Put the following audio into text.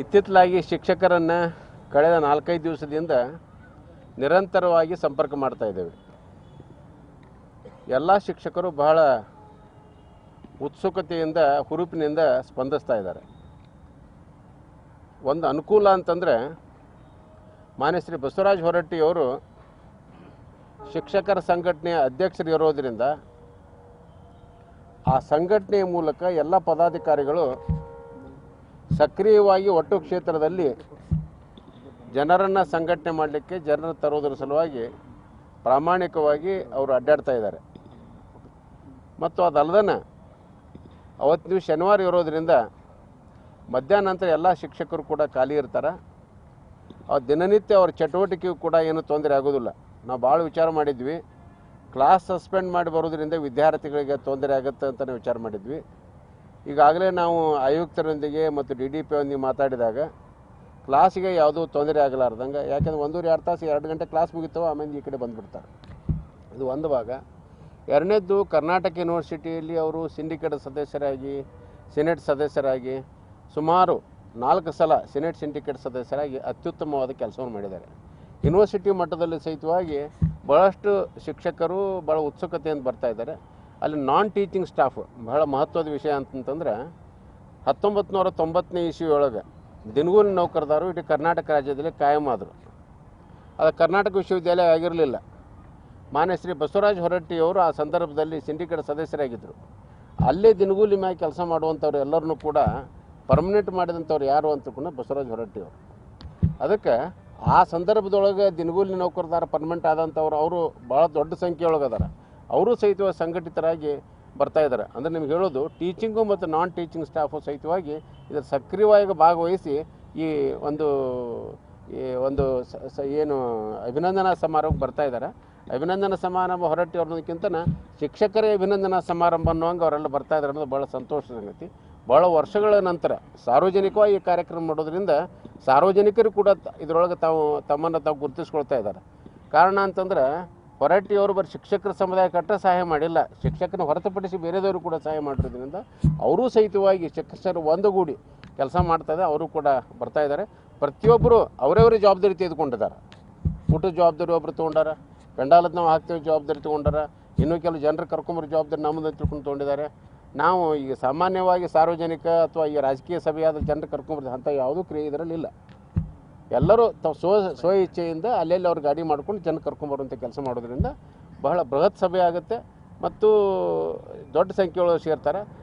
ಇತ್ತಿತ್ತಲಾಗಿ ಶಿಕ್ಷಕರನ್ನು ಕಳೆದ 4-5 ದಿವಸದಿಂದ ನಿರಂತರವಾಗಿ ಸಂಪರ್ಕ ಮಾಡ್ತಾ ಇದ್ದೇವೆ. ಎಲ್ಲ ಶಿಕ್ಷಕರು ಬಹಳ ಉತ್ಸುಕತೆಯಿಂದ ಹುರುಪಿನಿಂದ ಸ್ಪಂದಿಸ್ತಾ ಇದ್ದಾರೆ. ಒಂದು ಅನುಕೂಲ ಅಂತಂದರೆ ಮಾನ್ಯ ಶ್ರೀ ಬಸವರಾಜ ಹೊರಟ್ಟಿಯವರು ಶಿಕ್ಷಕರ ಸಂಘಟನೆಯ ಅಧ್ಯಕ್ಷರು ಇರೋದರಿಂದ ಆ ಸಂಘಟನೆಯ ಮೂಲಕ ಎಲ್ಲ ಪದಾಧಿಕಾರಿಗಳು ಸಕ್ರಿಯವಾಗಿ ಒಟ್ಟು ಕ್ಷೇತ್ರದಲ್ಲಿ ಜನರನ್ನು ಸಂಘಟನೆ ಮಾಡಲಿಕ್ಕೆ ಜನರು ತರೋದರ ಸಲುವಾಗಿ ಪ್ರಾಮಾಣಿಕವಾಗಿ ಅವರು ಅಡ್ಡಾಡ್ತಾ ಇದ್ದಾರೆ. ಮತ್ತು ಅದಲ್ಲದೆ ಅವತ್ತು ನೀವು ಶನಿವಾರ ಇರೋದರಿಂದ ಮಧ್ಯಾಹ್ನ ನಂತರ ಎಲ್ಲ ಶಿಕ್ಷಕರು ಕೂಡ ಖಾಲಿ ಇರ್ತಾರೆ. ದಿನನಿತ್ಯ ಅವ್ರ ಚಟುವಟಿಕೆಯೂ ಕೂಡ ಏನು ತೊಂದರೆ ಆಗೋದಿಲ್ಲ. ನಾವು ಭಾಳ ವಿಚಾರ ಮಾಡಿದ್ವಿ, ಕ್ಲಾಸ್ ಸಸ್ಪೆಂಡ್ ಮಾಡಿ ಬರೋದ್ರಿಂದ ವಿದ್ಯಾರ್ಥಿಗಳಿಗೆ ತೊಂದರೆ ಆಗುತ್ತೆ ಅಂತ ನಾವು ವಿಚಾರ ಮಾಡಿದ್ವಿ. ಈಗಾಗಲೇ ನಾವು ಆಯುಕ್ತರೊಂದಿಗೆ ಮತ್ತು DDP ಒಂದಿಗೆ ಮಾತಾಡಿದಾಗ ಕ್ಲಾಸಿಗೆ ಯಾವುದೂ ತೊಂದರೆ ಆಗಲಾರ್ದಂಗೆ, ಯಾಕೆಂದ್ರೆ 1-2 ತಾಸು 2 ಗಂಟೆ ಕ್ಲಾಸ್ ಮುಗಿತಾವೆ, ಆಮೇಲೆ ಈ ಕಡೆ ಬಂದುಬಿಡ್ತಾರೆ. ಇದು ಒಂದು ಭಾಗ. ಎರಡನೇದ್ದು, ಕರ್ನಾಟಕ ಯೂನಿವರ್ಸಿಟಿಯಲ್ಲಿ ಅವರು ಸಿಂಡಿಕೇಟ್ ಸದಸ್ಯರಾಗಿ, ಸಿನೆಟ್ ಸದಸ್ಯರಾಗಿ, ಸುಮಾರು 4 ಸಲ ಸಿನೆಟ್ ಸಿಂಡಿಕೇಟ್ ಸದಸ್ಯರಾಗಿ ಅತ್ಯುತ್ತಮವಾದ ಕೆಲಸವನ್ನು ಮಾಡಿದ್ದಾರೆ. ಯೂನಿವರ್ಸಿಟಿ ಮಟ್ಟದಲ್ಲಿ ಸಹಿತವಾಗಿ ಭಾಳಷ್ಟು ಶಿಕ್ಷಕರು ಭಾಳ ಉತ್ಸುಕತೆಯಿಂದ ಬರ್ತಾ ಇದ್ದಾರೆ. ಅಲ್ಲಿ ನಾನ್ ಟೀಚಿಂಗ್ ಸ್ಟಾಫ್ ಬಹಳ ಮಹತ್ವದ ವಿಷಯ ಅಂತಂತಂದ್ರೆ 1990ನೇ ಇಸ್ವಿಯೊಳಗೆ ದಿನಗೂಲಿ ನೌಕರದಾರರು ಇಡೀ ಕರ್ನಾಟಕ ರಾಜ್ಯದಲ್ಲಿ ಕಾಯಂ ಆದರು. ಅದು ಕರ್ನಾಟಕ ವಿಶ್ವವಿದ್ಯಾಲಯ ಆಗಿರಲಿಲ್ಲ. ಮಾನ್ಯ ಶ್ರೀ ಬಸವರಾಜ ಹೊರಟ್ಟಿಯವರು ಆ ಸಂದರ್ಭದಲ್ಲಿ ಸಿಂಡಿಕೇಟ್ ಸದಸ್ಯರಾಗಿದ್ದರು. ಅಲ್ಲೇ ದಿನಗೂಲಿ ಮ್ಯಾಗ ಕೆಲಸ ಮಾಡುವಂಥವ್ರು ಎಲ್ಲರನ್ನೂ ಕೂಡ ಪರ್ಮನೆಂಟ್ ಮಾಡಿದಂಥವ್ರು ಯಾರು ಅಂತ ಕೂಡ ಬಸವರಾಜ ಹೊರಟ್ಟಿಯವರು. ಅದಕ್ಕೆ ಆ ಸಂದರ್ಭದೊಳಗೆ ದಿನಗೂಲಿ ನೌಕರದಾರ ಪರ್ಮನೆಂಟ್ ಆದಂಥವ್ರು ಅವರು ಭಾಳ ದೊಡ್ಡ ಸಂಖ್ಯೆಯೊಳಗದಾರ. ಅವರು ಸಹಿತವಾಗಿ ಸಂಘಟಿತರಾಗಿ ಬರ್ತಾ ಇದ್ದಾರೆ. ಅಂದರೆ ನಿಮ್ಗೆ ಹೇಳೋದು, ಟೀಚಿಂಗು ಮತ್ತು ನಾನ್ ಟೀಚಿಂಗ್ ಸ್ಟಾಫು ಸಹಿತವಾಗಿ ಇದರ ಸಕ್ರಿಯವಾಗಿ ಭಾಗವಹಿಸಿ ಈ ಒಂದು ಏನು ಅಭಿನಂದನಾ ಸಮಾರಂಭಕ್ಕೆ ಬರ್ತಾ ಇದ್ದಾರೆ. ಅಭಿನಂದನಾ ಸಮಾರಂಭ ಹೊರಟ್ಟಿ ಅನ್ನೋದಕ್ಕಿಂತ ಶಿಕ್ಷಕರೇ ಅಭಿನಂದನಾ ಸಮಾರಂಭ ಅನ್ನೋಂಗೆ ಅವರೆಲ್ಲ ಬರ್ತಾ ಇದ್ದಾರೆ ಅನ್ನೋದು ಭಾಳ ಸಂತೋಷದ ಸಂಗತಿ. ಭಾಳ ವರ್ಷಗಳ ನಂತರ ಸಾರ್ವಜನಿಕವಾಗಿ ಈ ಕಾರ್ಯಕ್ರಮ ಮಾಡೋದ್ರಿಂದ ಸಾರ್ವಜನಿಕರು ಕೂಡ ಇದರೊಳಗೆ ತಮ್ಮನ್ನು ತಾವು ಗುರುತಿಸ್ಕೊಳ್ತಾ ಇದ್ದಾರೆ. ಕಾರಣ ಅಂತಂದ್ರೆ ಹೊರಟ್ಟಿಯವರು ಬರೀ ಶಿಕ್ಷಕರ ಸಮುದಾಯಕ್ಕೆ ಸಹಾಯ ಮಾಡಿಲ್ಲ, ಶಿಕ್ಷಕರನ್ನ ಹೊರತುಪಡಿಸಿ ಬೇರೆದವರು ಕೂಡ ಸಹಾಯ ಮಾಡಿರೋದ್ರಿಂದ ಅವರೂ ಸಹಿತವಾಗಿ ಶಿಕ್ಷಕರು ಒಂದುಗೂಡಿ ಕೆಲಸ ಮಾಡ್ತಾಯಿದೆ. ಅವರು ಕೂಡ ಬರ್ತಾ ಇದ್ದಾರೆ. ಪ್ರತಿಯೊಬ್ಬರು ಅವರವರೇ ಜವಾಬ್ದಾರಿ ತೆಗೆದುಕೊಂಡಿದ್ದಾರೆ. ಊಟದ ಜವಾಬ್ದಾರಿ ಒಬ್ಬರು ತೊಗೊಂಡಾರ, ಪೆಂಡಾಲದ ನಾವು ಹಾಕ್ತೇವೆ ಜವಾಬ್ದಾರಿ ತೊಗೊಂಡಾರ, ಇನ್ನೂ ಕೆಲವು ಜನರು ಕರ್ಕೊಂಬರೋ ಜವಾಬ್ದಾರಿ ನಮ್ಮದು ತಿಳ್ಕೊಂಡು ತೊಗೊಂಡಿದ್ದಾರೆ. ನಾವು ಈಗ ಸಾಮಾನ್ಯವಾಗಿ ಸಾರ್ವಜನಿಕ ಅಥವಾ ಈ ರಾಜಕೀಯ ಸಭೆಯಾದ ಜನರು ಕರ್ಕೊಂಬರ್ದು ಅಂಥ ಯಾವುದೂ ಕ್ರಿಯೆ ಇದರಲ್ಲಿಲ್ಲ. ಎಲ್ಲರೂ ತಾವು ಸ್ವ ಇಚ್ಛೆಯಿಂದ ಅಲ್ಲೆಲ್ಲಿ ಅವ್ರು ಗಾಡಿ ಮಾಡ್ಕೊಂಡು ಜನ ಕರ್ಕೊಂಬರುವಂಥ ಕೆಲಸ ಮಾಡೋದ್ರಿಂದ ಬಹಳ ಬೃಹತ್ ಸಭೆ ಆಗುತ್ತೆ ಮತ್ತು ದೊಡ್ಡ ಸಂಖ್ಯೆಯೊಳಗೆ ಸೇರ್ತಾರೆ.